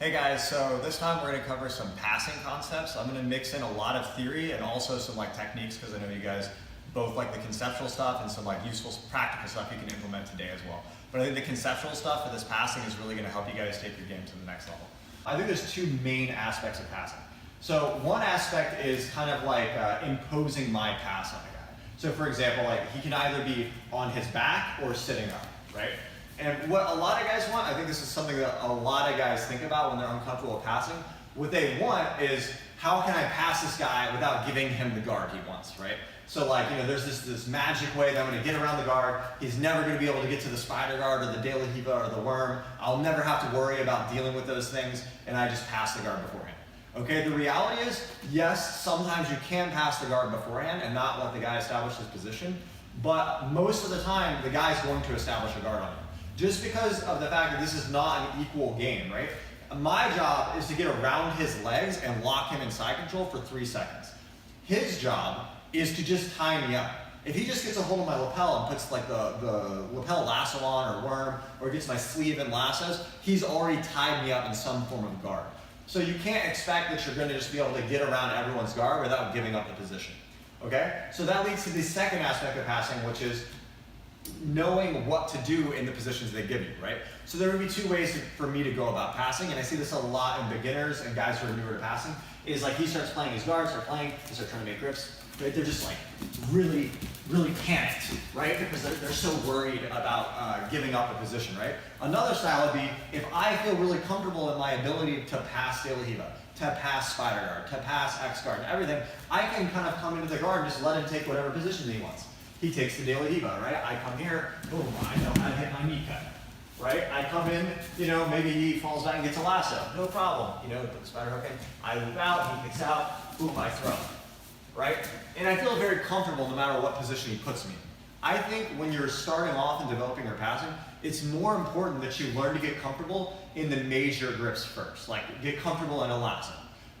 Hey guys, so this time we're going to cover some passing concepts. I'm going to mix in a lot of theory and also some techniques because I know you guys both like the conceptual stuff and some useful practical stuff you can implement today as well. But I think the conceptual stuff for this passing is really going to help you guys take your game to the next level. I think there's two main aspects of passing. So one aspect is kind of imposing my pass on a guy. So for example, he can either be on his back or sitting up, right? And what a lot of guys want, I think this is something that a lot of guys think about when they're uncomfortable with passing. What they want is, how can I pass this guy without giving him the guard he wants, right? So there's this magic way that I'm gonna get around the guard. He's never gonna be able to get to the spider guard or the de la hiva or the worm. I'll never have to worry about dealing with those things, and I just pass the guard beforehand. Okay, the reality is, yes, sometimes you can pass the guard beforehand and not let the guy establish his position, but most of the time, the guy's going to establish a guard on you. Just because of the fact that this is not an equal game, right? My job is to get around his legs and lock him in side control for 3 seconds. His job is to just tie me up. If he just gets a hold of my lapel and puts the lapel lasso on or worm, or gets my sleeve and lassos, he's already tied me up in some form of guard. So you can't expect that you're gonna just be able to get around everyone's guard without giving up the position, okay? So that leads to the second aspect of passing, which is knowing what to do in the positions they give you, right? So there would be 2 ways for me to go about passing, and I see this a lot in beginners and guys who are newer to passing, is he starts playing his guards, they start trying to make grips, right? They're just really panicked, right? Because they're so worried about giving up a position, right? Another style would be, if I feel really comfortable in my ability to pass de la hiva, to pass spider guard, to pass X guard, and everything, I can kind of come into the guard and just let him take whatever position he wants. He takes the de la hiva, right? I come here, boom, I know how to hit my knee cut, right? I come in, maybe he falls back and gets a lasso, no problem. Put the spider hook in, I loop out, he kicks out, boom, I throw, right? And I feel very comfortable no matter what position he puts me in. I think when you're starting off and developing your passing, it's more important that you learn to get comfortable in the major grips first. Get comfortable in a lasso,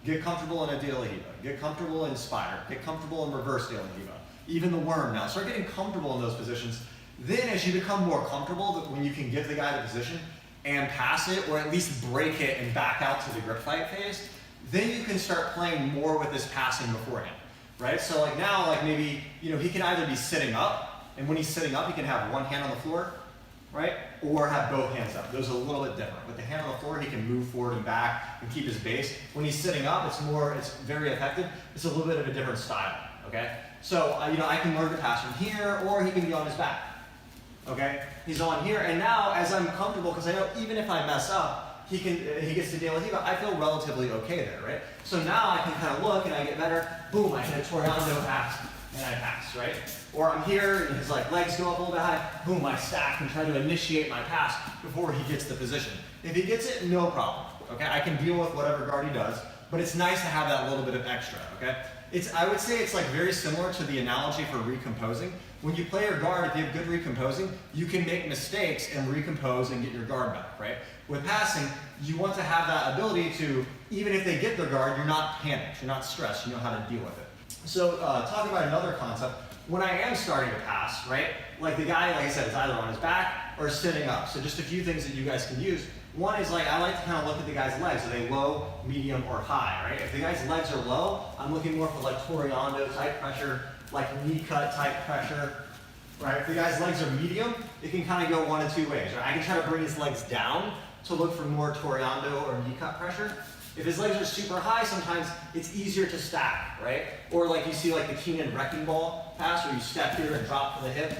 get comfortable in a de la hiva, get comfortable in spider, get comfortable in reverse de la hiva. Even the worm now. Start getting comfortable in those positions. Then as you become more comfortable, when you can give the guy the position and pass it, or at least break it and back out to the grip fight phase, then you can start playing more with this passing beforehand, right? So now, maybe, he can either be sitting up, and when he's sitting up, he can have one hand on the floor, right? Or have both hands up. Those are a little bit different. With the hand on the floor, he can move forward and back and keep his base. When he's sitting up, it's very effective. It's a little bit of a different style, okay? So, I can learn to pass from here, or he can be on his back, okay? He's on here, and now, as I'm comfortable, because I know even if I mess up, he gets to de la hiva, I feel relatively okay there, right? So now I can kind of look, and I get better, boom, I hit a Toriando pass, and I pass, right? Or I'm here, and his legs go up a little bit high, boom, I stack and try to initiate my pass before he gets the position. If he gets it, no problem, okay? I can deal with whatever guard he does, but it's nice to have that little bit of extra, okay? I would say it's very similar to the analogy for recomposing. When you play your guard, if you have good recomposing, you can make mistakes and recompose and get your guard back, right? With passing, you want to have that ability to, even if they get their guard, you're not panicked, you're not stressed, you know how to deal with it. So talking about another concept, when I am starting to pass, right? The guy, like I said, is either on his back or sitting up. So just a few things that you guys can use. One is I like to kind of look at the guy's legs. Are they low, medium, or high, right? If the guy's legs are low, I'm looking more for Toriando type pressure, knee cut type pressure, right? If the guy's legs are medium, it can kind of go one of 2 ways, right? I can try to bring his legs down to look for more Toriando or knee cut pressure. If his legs are super high, sometimes it's easier to stack, right? Or you see the Keenan wrecking ball pass where you step here and drop to the hip,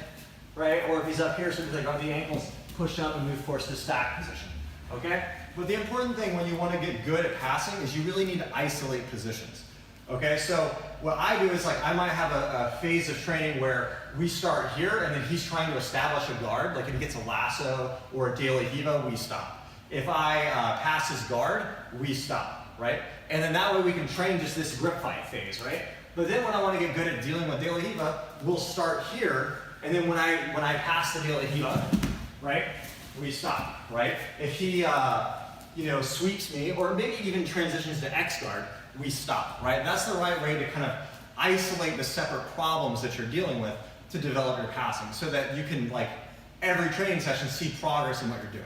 right? Or if he's up here, so he's on the ankles, push up and move towards the stack position. Okay? But the important thing when you want to get good at passing is you really need to isolate positions. Okay, so what I do is I might have a phase of training where we start here and then he's trying to establish a guard. If he gets a lasso or a de la hiva, we stop. If I pass his guard, we stop, right? And then that way we can train just this grip fight phase, right? But then when I want to get good at dealing with de la hiva, we'll start here, and then when I pass the de la hiva, right? We stop, right? If he, sweeps me, or maybe even transitions to X guard, we stop, right? That's the right way to kind of isolate the separate problems that you're dealing with to develop your passing, so that you can, every training session, see progress in what you're doing.